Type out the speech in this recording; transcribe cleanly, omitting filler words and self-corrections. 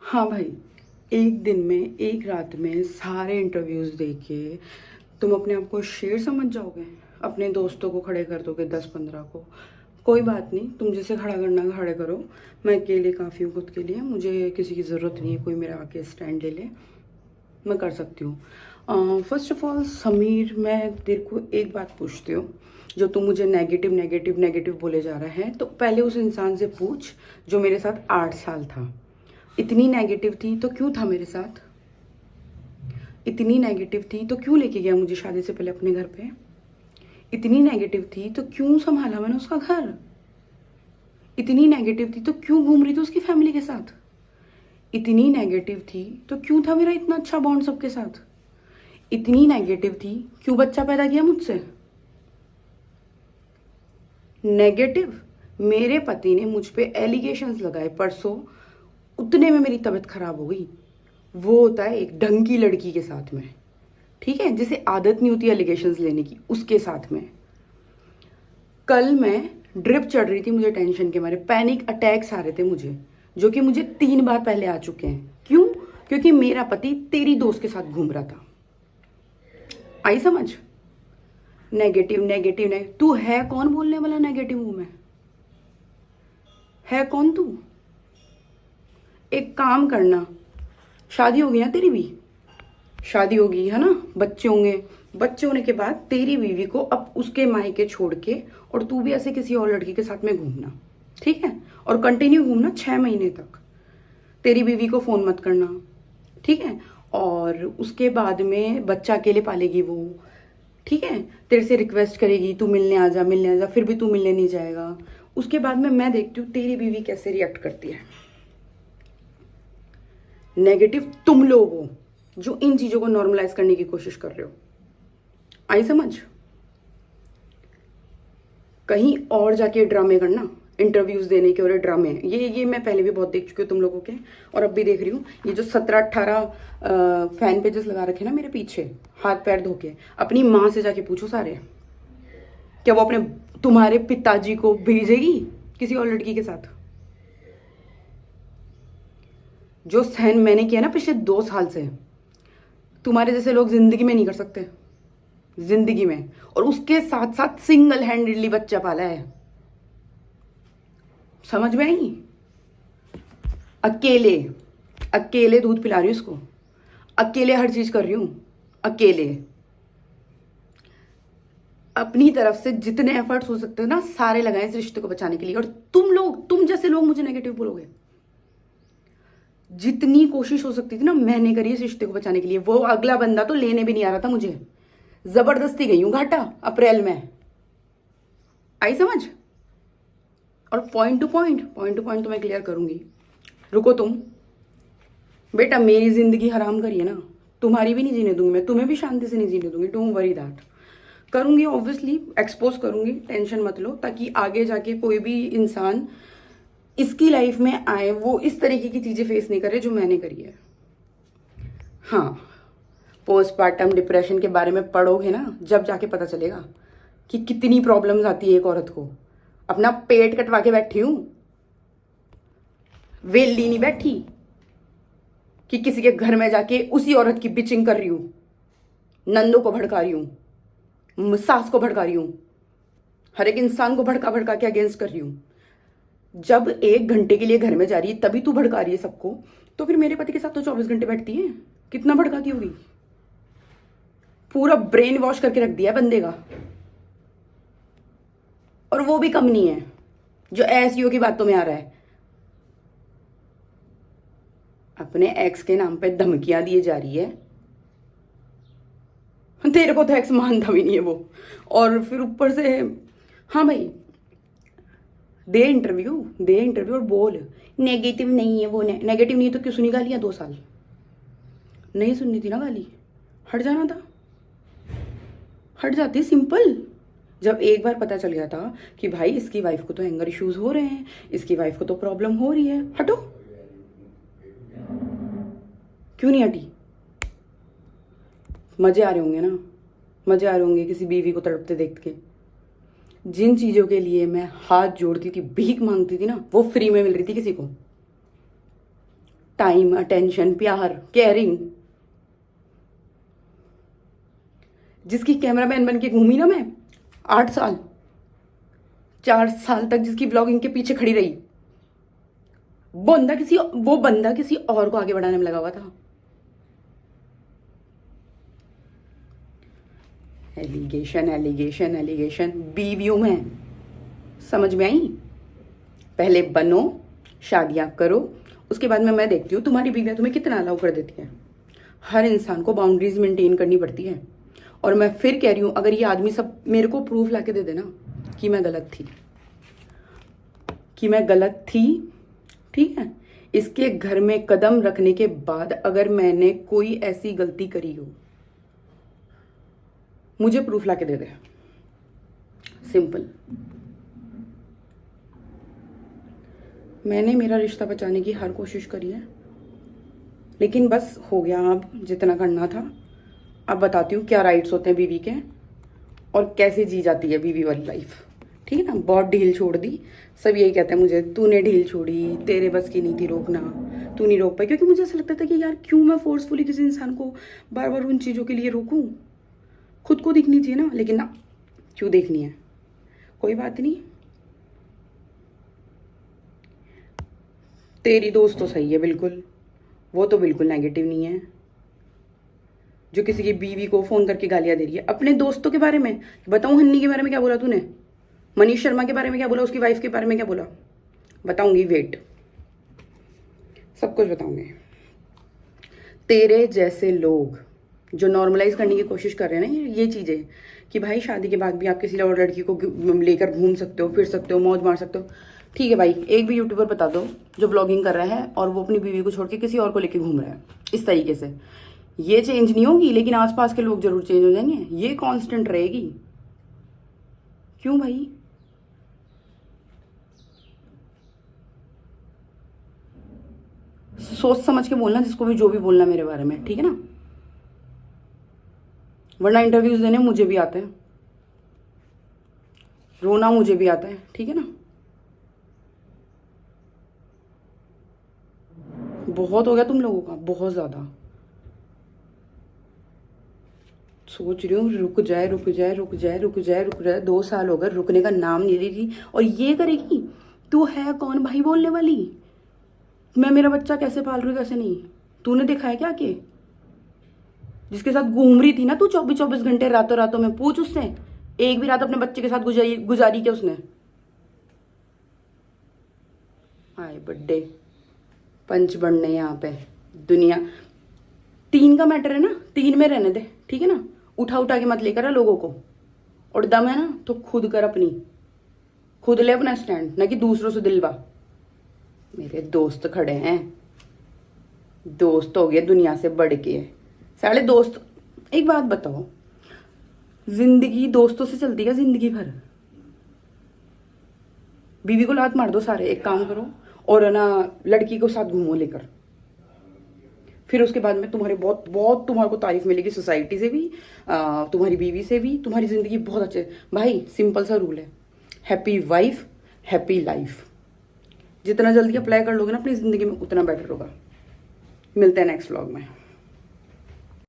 हाँ भाई, एक दिन में एक रात में सारे इंटरव्यूज़ दे के तुम अपने आप को शेर समझ जाओगे? अपने दोस्तों को खड़े कर दोगे 10-15 को? कोई बात नहीं, तुम जिसे खड़ा करना खड़े करो। मैं अकेले काफ़ी हूँ खुद के लिए, मुझे किसी की ज़रूरत नहीं है कोई मेरा आके स्टैंड ले ले। मैं कर सकती हूँ। फर्स्ट ऑफ ऑल समीर, मैं तेरे को एक बात पूछती हूँ। जो तू मुझे नेगेटिव नेगेटिव नेगेटिव बोले जा रहा है, तो पहले उस इंसान से पूछ जो मेरे साथ 8 साल था। इतनी नेगेटिव थी तो क्यों था मेरे साथ? इतनी नेगेटिव थी तो क्यों लेके गया मुझे शादी से पहले अपने घर पे? इतनी नेगेटिव थी तो क्यों संभाला मैंने उसका घर? इतनी नेगेटिव थी तो क्यों घूम रही थी उसकी फैमिली के साथ? इतनी नेगेटिव थी तो क्यों था मेरा इतना अच्छा बॉन्ड सबके साथ? इतनी नेगेटिव थी, क्यों बच्चा पैदा किया मुझसे? नेगेटिव, मेरे पति ने मुझ पे एलिगेशंस लगाए परसों, उतने में मेरी तबीयत खराब हो गई। वो होता है एक ढंग की लड़की के साथ में, ठीक है, जिसे आदत नहीं होती एलिगेशंस लेने की, उसके साथ में। कल मैं ड्रिप चढ़ रही थी, मुझे टेंशन के मारे पैनिक अटैक्स आ रहे थे मुझे, जो कि मुझे 3 बार पहले आ चुके हैं। क्यों? क्योंकि मेरा पति तेरी दोस्त के साथ घूम रहा था। आई समझ? नेगेटिव नेगेटिव नेगेटिव, तू है कौन बोलने वाला नेगेटिव हूं मैं? है कौन तू? एक काम करना, शादी होगी ना तेरी भी? शादी होगी है ना, बच्चे होंगे। बच्चे होने के बाद तेरी बीवी को अब उसके मायके छोड़ के और तू भी ऐसे किसी और लड़की के साथ में घूमना, ठीक है? और कंटिन्यू घूमना 6 महीने तक। तेरी बीवी को फोन मत करना, ठीक है? और उसके बाद में बच्चा अकेले पालेगी वो, ठीक है? तेरे से रिक्वेस्ट करेगी तू मिलने आ जा, मिलने आ जा, फिर भी तू मिलने नहीं जाएगा। उसके बाद में मैं देखती हूँ तेरी बीवी कैसे रिएक्ट करती है। नेगेटिव तुम लोग हो जो इन चीजों को नॉर्मलाइज करने की कोशिश कर रहे हो। आई समझ? कहीं और जाके ड्रामे करना, इंटरव्यूज देने के, और ड्रामे ये मैं पहले भी बहुत देख चुकी हूँ तुम लोगों के, और अब भी देख रही हूँ। ये जो 17-18 फैन पेजेस लगा रखे ना मेरे पीछे, हाथ पैर धो के, अपनी माँ से जाके पूछो सारे, क्या वो अपने तुम्हारे पिताजी को भेजेगी किसी और लड़की के साथ? जो सहन मैंने किया ना पिछले 2 साल से, तुम्हारे जैसे लोग जिंदगी में नहीं कर सकते, जिंदगी में। और उसके साथ साथ सिंगल हैंडेडली बच्चा पाला है। समझ में आई? अकेले, अकेले दूध पिला रही हूँ उसको, अकेले हर चीज कर रही हूँ, अकेले। अपनी तरफ से जितने एफर्ट्स हो सकते हैं ना सारे लगाए इस रिश्ते को बचाने के लिए। और तुम जैसे लोग मुझे नेगेटिव बोलोगे। जितनी कोशिश हो सकती थी ना मैंने करी इस रिश्ते को बचाने के लिए। वो अगला बंदा तो लेने भी नहीं आ रहा था मुझे, जबरदस्ती गई हूं घाटा अप्रैल में। आई समझ? और पॉइंट टू पॉइंट तो मैं क्लियर करूंगी। रुको तुम। बेटा मेरी जिंदगी हराम करी है ना, तुम्हारी भी नहीं जीने दूंगी मैं, तुम्हें भी शांति से नहीं जीने दूंगी। Don't worry that. करूंगी ऑब्वियसली, एक्सपोज करूंगी, टेंशन मत लो, ताकि आगे जाके कोई भी इंसान इसकी लाइफ में आए वो इस तरीके की चीजें फेस नहीं करे जो मैंने करी है। हाँ, पोस्टपार्टम डिप्रेशन के बारे में पढ़ोगे ना, जब जाके पता चलेगा कि कितनी प्रॉब्लम्स आती है एक औरत को। अपना पेट कटवा के बैठी हूं, वेली नहीं बैठी कि किसी के घर में जाके उसी औरत की बिचिंग कर रही हूं, नंदों को भड़का रही हूं, सास को भड़का रही हूं, हर एक इंसान को भड़का भड़का के अगेंस्ट कर रही हूं। जब 1 घंटे के लिए घर में जा रही है तभी तू भड़का रही है सबको, तो फिर मेरे पति के साथ तो 24 घंटे बैठती है, कितना भड़काती होगी? पूरा ब्रेन वॉश करके रख दिया बंदे का। और वो भी कम नहीं है जो एसईओ की बातों में आ रहा है। अपने एक्स के नाम पे धमकियां दिए जा रही है। तेरे को तो एक्स मानता भी नहीं है वो, और फिर ऊपर से हाँ भाई, दे इंटरव्यू और बोल नेगेटिव नहीं है वो। नेगेटिव नहीं है तो क्यों सुनी गालियां 2 साल? नहीं सुननी थी ना गाली, हट जाना था, हट जाती सिंपल। जब एक बार पता चल गया था कि भाई इसकी वाइफ को तो एंगर इश्यूज हो रहे हैं, इसकी वाइफ को तो प्रॉब्लम हो रही है, हटो। क्यों नहीं हटी? मजे आ रहे होंगे ना, मजे आ रहे होंगे किसी बीवी को तड़पते देख के। जिन चीजों के लिए मैं हाथ जोड़ती थी, भीख मांगती थी ना, वो फ्री में मिल रही थी किसी को। टाइम, अटेंशन, प्यार, केयरिंग। जिसकी कैमरामैन बन के घूमी ना मैं 8 साल, 4 साल तक जिसकी ब्लॉगिंग के पीछे खड़ी रही, वो बंदा किसी और को आगे बढ़ाने में लगा हुआ था। Allegation allegation allegation. बीवियों में समझ में आई? पहले बनो, शादियां करो, उसके बाद में मैं देखती हूँ तुम्हारी बीवियां तुम्हें कितना अलाउ कर देती है। हर इंसान को बाउंड्रीज मेंटेन करनी पड़ती है। और मैं फिर कह रही हूँ, अगर ये आदमी सब मेरे को प्रूफ ला के दे देना कि मैं गलत थी, ठीक है, इसके घर में कदम रखने के बाद अगर मैंने कोई ऐसी गलती करी हो, मुझे प्रूफ ला के दे दे। सिंपल। मैंने मेरा रिश्ता बचाने की हर कोशिश करी है, लेकिन बस हो गया अब जितना करना था। अब बताती हूँ क्या राइट्स होते हैं बीवी के और कैसे जी जाती है बीवी वाली लाइफ। ठीक है ना? बहुत ढील छोड़ दी। सब यही कहते हैं मुझे, तूने ढील छोड़ी, तेरे बस की नहीं थी रोकना, तू नहीं रोक पाई। क्योंकि मुझे ऐसा लगता था कि यार क्यों मैं फोर्सफुली किसी इंसान को बार बार उन चीज़ों के लिए रोकूं। खुद को दिखनी चाहिए ना, लेकिन ना, क्यों देखनी है। कोई बात नहीं, तेरी दोस्त तो सही है बिल्कुल, वो तो बिल्कुल नेगेटिव नहीं है जो किसी की बीवी को फोन करके गालियां दे रही है। अपने दोस्तों के बारे में बताऊं? हन्नी के बारे में क्या बोला तूने? मनीष शर्मा के बारे में क्या बोला? उसकी वाइफ के बारे में क्या बोला? बताऊंगी, वेट, सब कुछ बताऊंगी। तेरे जैसे लोग जो नॉर्मलाइज करने की कोशिश कर रहे हैं ना ये चीजें, कि भाई शादी के बाद भी आप किसी और लड़की को लेकर घूम सकते हो, फिर सकते हो, मौज मार सकते हो। ठीक है भाई, एक भी यूट्यूबर बता दो जो व्लॉगिंग कर रहा है और वो अपनी बीवी को छोड़ के किसी और को लेके घूम रहा है इस तरीके से। ये चेंज नहीं होगी, लेकिन आसपास के लोग जरूर चेंज हो जाएंगे। ये कांस्टेंट रहेगी। क्यों भाई? सोच समझ के बोलना जिसको भी जो भी बोलना मेरे बारे में, ठीक है ना? वरना इंटरव्यूज देने मुझे भी आता है, रोना मुझे भी आता है, ठीक है ना? बहुत हो गया तुम लोगों का, बहुत ज्यादा। सोच रही हूँ रुक जाए रुक जाए रुक जाए रुक जाए रुक जाए। 2 साल हो गए, रुकने का नाम नहीं ले रही। और ये करेगी? तू है कौन भाई बोलने वाली? मैं मेरा बच्चा कैसे पाल रही हूँ, कैसे नहीं? तूने देखा है क्या कि जिसके साथ घूम रही थी ना तू 24-24 घंटे रातों रातों में, पूछ उससे एक भी रात अपने बच्चे के साथ गुजारी क्या उसने? हाय बड्डे पंच बनने यहाँ पे। दुनिया 3 का मैटर है ना, 3 में रहने दे, ठीक है ना? उठा उठा के मत लेकर आ लोगों को। और दम है ना तो खुद कर, खुद ले अपना स्टैंड, ना कि दूसरों से दिलवा। मेरे दोस्त खड़े हैं, दोस्त हो गए दुनिया से बढ़ के साले दोस्त। एक बात बताओ, जिंदगी दोस्तों से चलती है जिंदगी भर? बीवी को लात मार दो सारे, एक काम करो, और है ना लड़की को साथ घूमो लेकर। फिर उसके बाद में तुम्हारे बहुत बहुत तुम्हारे को तारीफ मिलेगी सोसाइटी से भी, तुम्हारी बीवी से भी। तुम्हारी जिंदगी बहुत अच्छे। भाई सिंपल सा रूल है, हैप्पी वाइफ हैप्पी लाइफ। जितना जल्दी अप्लाई कर लोगे ना अपनी जिंदगी में उतना बेटर होगा। मिलते हैं नेक्स्ट व्लॉग में।